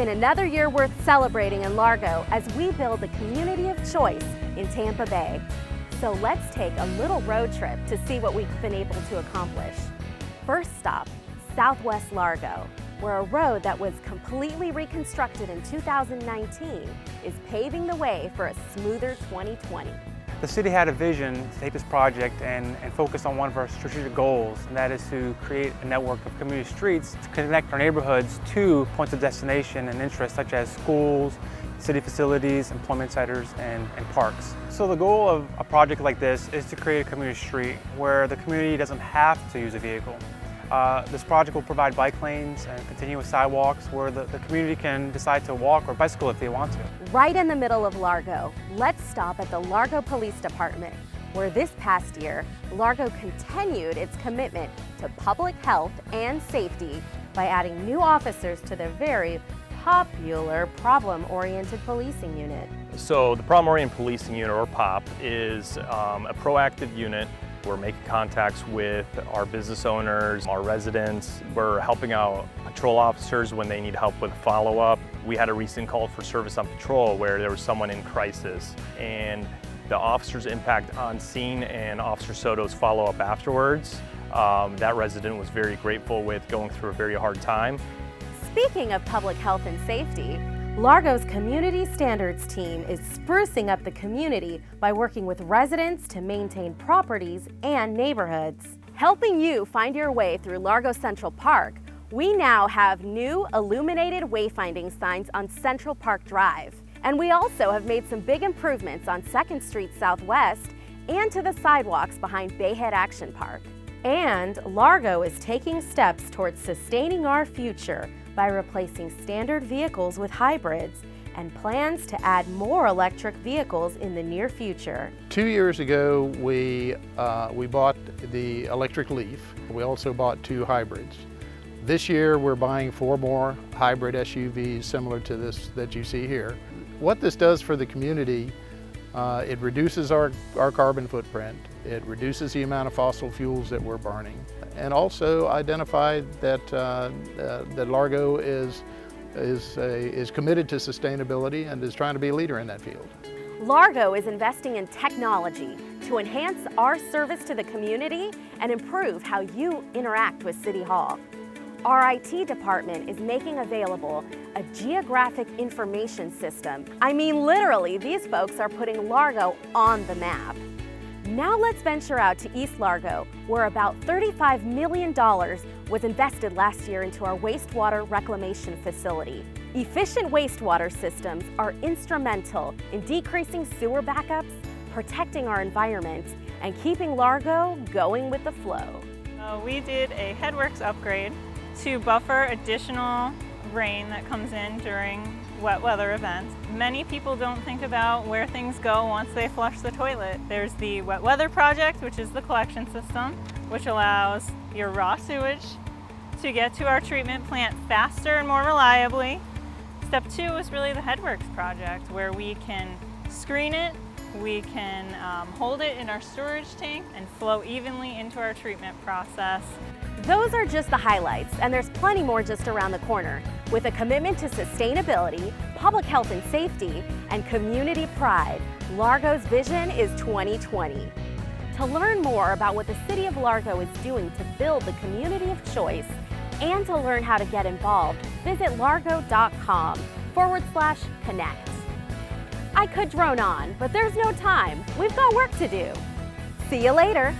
and another year worth celebrating in Largo as we build a community of choice in Tampa Bay. So let's take a little road trip to see what we've been able to accomplish. First stop, Southwest Largo, where a road that was completely reconstructed in 2019 is paving the way for a smoother 2020. The city had a vision to take this project and focus on one of our strategic goals, and that is to create a network of community streets to connect our neighborhoods to points of destination and interest such as schools, city facilities, employment centers, and parks. So the goal of a project like this is to create a community street where the community doesn't have to use a vehicle. This project will provide bike lanes and continuous sidewalks where the community can decide to walk or bicycle if they want to. Right in the middle of Largo, let's stop at the Largo Police Department, where this past year, Largo continued its commitment to public health and safety by adding new officers to their very popular problem-oriented policing unit. So the problem-oriented policing unit, or POP, is a proactive unit. We're making contacts with our business owners, our residents. We're helping out patrol officers when they need help with follow-up. We had a recent call for service on patrol where there was someone in crisis, and the officer's impact on scene and Officer Soto's follow-up afterwards, that resident was very grateful with going through a very hard time. Speaking of public health and safety, Largo's Community Standards team is sprucing up the community by working with residents to maintain properties and neighborhoods. Helping you find your way through Largo Central Park, we now have new illuminated wayfinding signs on Central Park Drive. And we also have made some big improvements on 2nd Street Southwest and to the sidewalks behind Bayhead Action Park. And Largo is taking steps towards sustaining our future by replacing standard vehicles with hybrids and plans to add more electric vehicles in the near future. 2 years ago, we bought the electric Leaf. We also bought 2 hybrids. This year, we're buying 4 more hybrid SUVs similar to this that you see here. What this does for the community, it reduces our carbon footprint. It reduces the amount of fossil fuels that we're burning, and also identified that that Largo is committed to sustainability and is trying to be a leader in that field. Largo is investing in technology to enhance our service to the community and improve how you interact with City Hall. Our IT department is making available a geographic information system. I mean, literally, these folks are putting Largo on the map. Now let's venture out to East Largo, where about $35 million was invested last year into our wastewater reclamation facility. Efficient wastewater systems are instrumental in decreasing sewer backups, protecting our environment, and keeping Largo going with the flow. We did a headworks upgrade to buffer additional rain that comes in during wet weather events. Many people don't think about where things go once they flush the toilet. There's the wet weather project, which is the collection system, which allows your raw sewage to get to our treatment plant faster and more reliably. Step 2 is really the headworks project, where we can screen it, we can hold it in our storage tank and flow evenly into our treatment process. Those are just the highlights, and there's plenty more just around the corner. With a commitment to sustainability, public health and safety, and community pride, Largo's vision is 2020. To learn more about what the City of Largo is doing to build the community of choice and to learn how to get involved, visit largo.com/connect. I could drone on, but there's no time. We've got work to do. See you later.